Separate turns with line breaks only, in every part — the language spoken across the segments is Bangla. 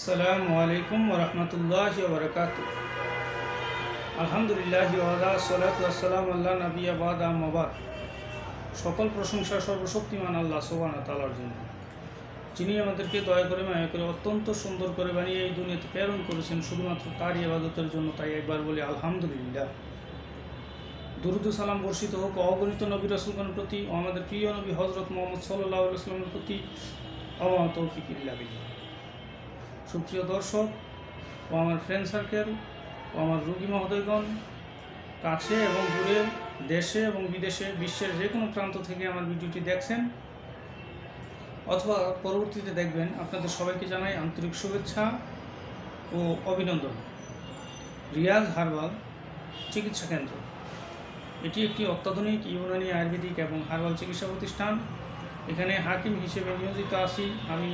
আসসালামু আলাইকুম ওরহমতুল্লাহি ওবরাকাতুহু। আলহামদুলিল্লাহি ওয়ালা সলাতু ওয়াসসালামু আলা নবিয়্যি বা'দ আম্মা বা'দ। সকল প্রশংসা সর্বশক্তিমান আল্লাহ সুবহানাহু ওয়া তাআলার জন্য, যিনি আমাদেরকে দয়া করে মায়া করে অত্যন্ত সুন্দর করে বানিয়ে এই দুনিয়াতে প্রেরণ করেছেন শুধুমাত্র তারই ইবাদতের জন্য। তাই একবার বলি আলহামদুলিল্লাহ। দুরূদ ও সালাম বর্ষিত হোক অগণিত নবী রাসূলগণের প্রতি ও আমাদের প্রিয় নবী হযরত মুহাম্মদ সাল্লাল্লাহু আলাইহি ওয়াসাল্লামের প্রতি। ওয়া মা তৌফিক ইল্লা বিল্লাহ। সুপ্রিয় দর্শক ও আমার ফ্রেন্ড সার্কেল ও আমার রোগী মহোদয়গণ, কাছে এবং দূরে, দেশে এবং বিদেশে, বিশ্বের যে কোনো প্রান্ত থেকে আমার ভিডিওটি দেখছেন অথবা পরবর্তীতে দেখবেন, আপনাদের সবাইকে জানাই আন্তরিক শুভেচ্ছা ও অভিনন্দন। রিয়াজ হার্বাল চিকিৎসা কেন্দ্র এটি একটি অত্যাধুনিক ইউনানি আয়ুর্বেদিক এবং হার্বাল চিকিৎসা প্রতিষ্ঠান। এখানে হাকিম হিসেবে নিয়োজিত আছি আমি,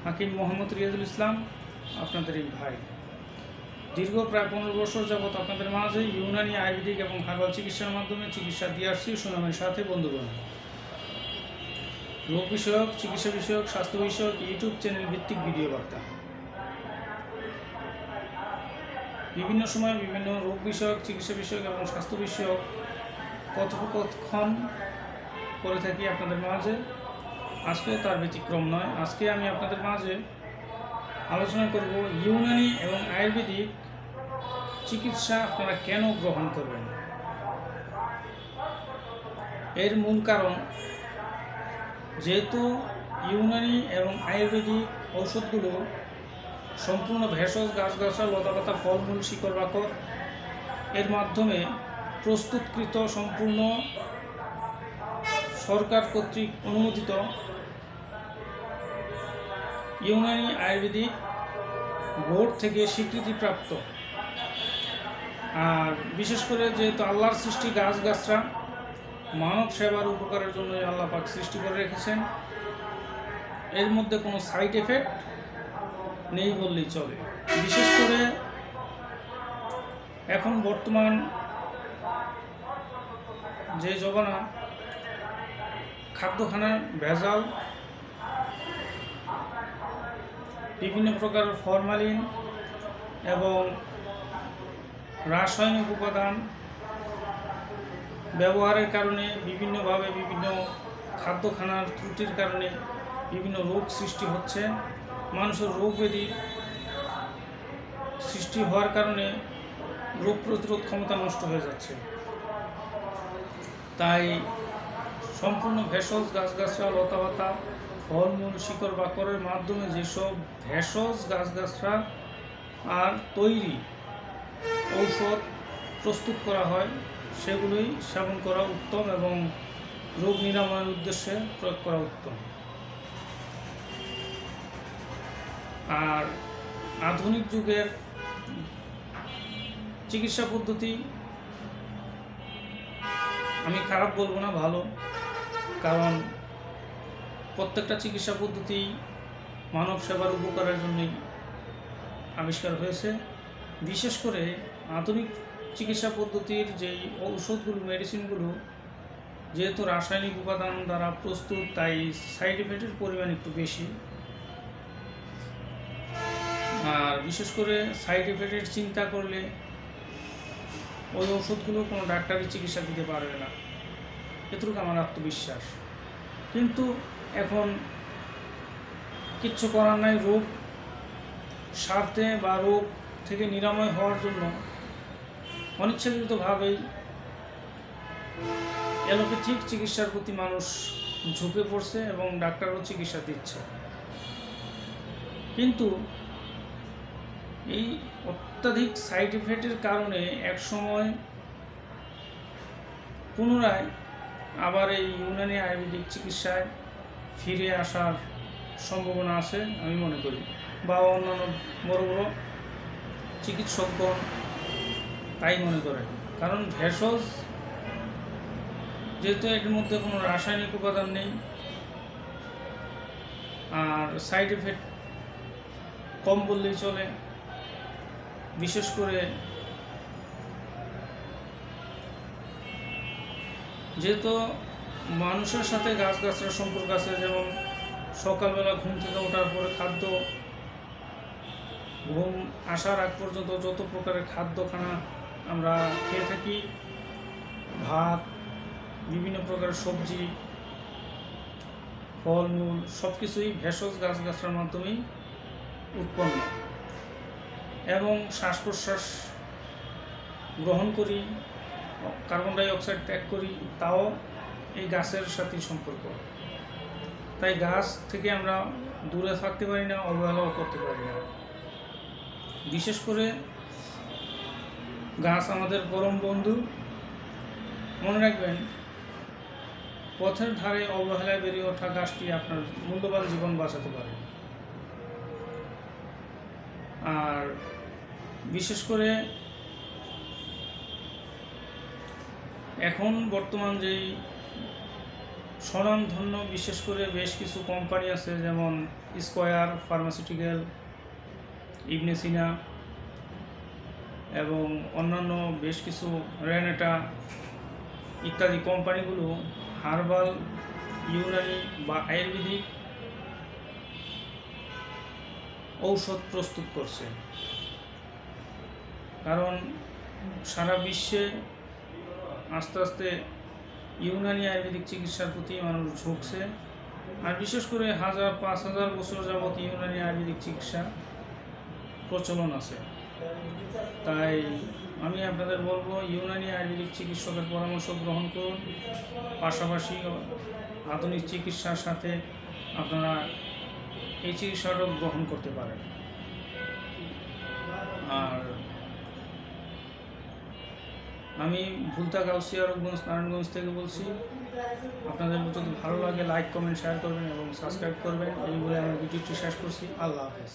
হাকিম মোহাম্মদ রিয়াজুল ইসলাম, আপনাদের এই ভাই। দীর্ঘ প্রায় 15 বছর যাবৎ আপনাদের মাঝে ইউনানি আয়ুর্বেদিক এবং হার্বাল চিকিৎসার মাধ্যমে চিকিৎসা দিয়ে আসছি সুনামের সাথে। বন্ধুগণ, রোগ বিষয়ক, চিকিৎসা বিষয়ক, স্বাস্থ্য বিষয়ক ইউটিউব চ্যানেল ভিত্তিক ভিডিও বার্তা, বিভিন্ন সময় বিভিন্ন রোগ বিষয়ক, চিকিৎসা বিষয়ক এবং স্বাস্থ্য বিষয়ক কথোপকথন করে থাকি আপনাদের মাঝে। আজকেও তার ব্যতিক্রম নয়। আজকে আমি আপনাদের মাঝে আলোচনা করব ইউনানি এবং আয়ুর্বেদিক চিকিৎসা আপনারা কেন গ্রহণ করবেন। এর মূল কারণ, যেহেতু ইউনানি এবং আয়ুর্বেদিক ঔষধগুলো সম্পূর্ণ ভেষজ গাছগাছরা, লতাপাতা, ফলমূল, শিকড় বাকড় এর মাধ্যমে প্রস্তুতকৃত, সম্পূর্ণ সরকার কর্তৃক অনুমোদিত ইউনানি আয়ুর্বেদিক বোর্ড থেকে স্বীকৃতিপ্রাপ্ত। আর বিশেষ করে যেহেতু আল্লাহর সৃষ্টি গাছগাছরা মানব সেবার উপকারের জন্য আল্লাহ পাক সৃষ্টি করে রেখেছেন, এর মধ্যে কোনো সাইড এফেক্ট নেই বললেই চলে। বিশেষ করে এখন বর্তমান যে জমানা, খাদ্যখানার ভেজাল, বিভিন্ন প্রকার ফরমালিন এবং রাসায়নিক উপাদান ব্যবহারের কারণে বিভিন্নভাবে বিভিন্ন খাদ্যখানার ত্রুটির কারণে বিভিন্ন রোগ সৃষ্টি হচ্ছে। মানুষের রোগ ব্যাধি সৃষ্টি হওয়ার কারণে রোগ প্রতিরোধ ক্ষমতা নষ্ট হয়ে যাচ্ছে। তাই সম্পূর্ণ ভেষজ গাছগাছরা, লতাপাতা, ফলমূল, শিকড় বাকড়ের মাধ্যমে যেসব ভেষজ গাছগাছরা আর তৈরি ঔষধ প্রস্তুত করা হয়, সেগুলোই সেবন করা উত্তম এবং রোগ নিরাময়ের উদ্দেশ্যে প্রয়োগ করা উত্তম। আর আধুনিক যুগের চিকিৎসা পদ্ধতি আমি খারাপ বলবো না, ভালো। কারণ প্রত্যেকটা চিকিৎসা পদ্ধতি মানব সেবার উপকারের জন্যই আবিষ্কার হয়েছে। বিশেষ করে আধুনিক চিকিৎসা পদ্ধতির যেই ঔষধগুলো, মেডিসিনগুলো যেহেতু রাসায়নিক উপাদান দ্বারা প্রস্তুত, তাই সাইড এফেক্টের পরিমাণ একটু বেশি। আর বিশেষ করে সাইড এফেক্টের চিন্তা করলে ওই ওষুধগুলো কোনো ডাক্তারি চিকিৎসা দিতে পারবে না, এটুকু আমার আত্মবিশ্বাস। কিন্তু এখন কিচ্ছু করার নাই, রোগ সারতে বা রোগ থেকে নিরাময় হওয়ার জন্য অনিচ্ছাকৃতভাবেই অ্যালোপ্যাথিক চিকিৎসার প্রতি মানুষ ঝুঁকে পড়ছে এবং ডাক্তারও চিকিৎসা দিচ্ছে। কিন্তু এই অত্যাধিক সাইড এফেক্টের কারণে একসময় পুনরায় আবার এই ইউনানি আয়ুর্বেদিক চিকিৎসায় ফিরে আসার সম্ভাবনা আছে আমি মনে করি, বা অন্যান্য বড় বড় চিকিৎসকগণ তাই মনে করেন। কারণ ভেষজ যেহেতু এর মধ্যে কোনো রাসায়নিক উপাদান নেই, আর সাইড এফেক্ট কম বললেই চলে। বিশেষ করে যেহেতু মানুষের সাথে গাছগাছরার সম্পর্ক আছে, যেমন সকালবেলা ঘুম থেকে ওঠার পরে খাদ্য ঘুম আসার আগ পর্যন্ত যত প্রকারের খাদ্যখানা আমরা খেয়ে থাকি, ভাত, বিভিন্ন প্রকারের সবজি, ফলমূল, সব কিছুই ভেষজ গাছগাছড়ার মাধ্যমেই উৎপন্ন, এবং শ্বাস প্রশ্বাস গ্রহণ করি, কার্বন ডাই অক্সাইড ত্যাগ করি, তাও এই গাছের সাথে সম্পর্ক। তাই গাছ থেকে আমরা দূরে থাকতে পারি না, অবহেলাও করতে পারি না। বিশেষ করে গাছ আমাদের পরম বন্ধু। মনে রাখবেন, পথের ধারে অবহেলায় বেড়ে ওঠা গাছটি আপনার মূল্যবান জীবন বাঁচাতে পারে। আর বিশেষ করে এখন বর্তমান যেই স্বনামধন্য বিশেষ করে বেশ কিছু কোম্পানি আছে, যেমন স্কয়ার ফার্মাসিউটিক্যাল, ইবনে সিনা এবং অন্যান্য বেশ কিছু রেনেটা ইত্যাদি কোম্পানিগুলো হার্বাল, ইউনানি বা আয়ুর্বেদিক ঔষধ প্রস্তুত করছে। কারণ সারা বিশ্বে আস্তে আস্তে ইউনানি আয়ুর্বেদিক চিকিৎসার প্রতি মানুষ ঝুঁকছে। আর বিশেষ করে 1000-5000 বছর যাবৎ ইউনানি আয়ুর্বেদিক চিকিৎসা প্রচলন আছে। তাই আমি আপনাদের বলবো, ইউনানি আয়ুর্বেদিক চিকিৎসকের পরামর্শ গ্রহণ করুন। পাশাপাশি আধুনিক চিকিৎসার সাথে আপনারা এই চিকিৎসাটাও গ্রহণ করতে পারেন। আর আমি ভুলতা গাউসিয়া রূপগঞ্জ, নারায়ণগঞ্জ থেকে বলছি। আপনাদের যদি ভালো লাগে লাইক, কমেন্ট, শেয়ার করবেন এবং সাবস্ক্রাইব করবেন। এই বলে আমার ভিডিওটি শেষ করছি। আল্লাহ হাফেজ।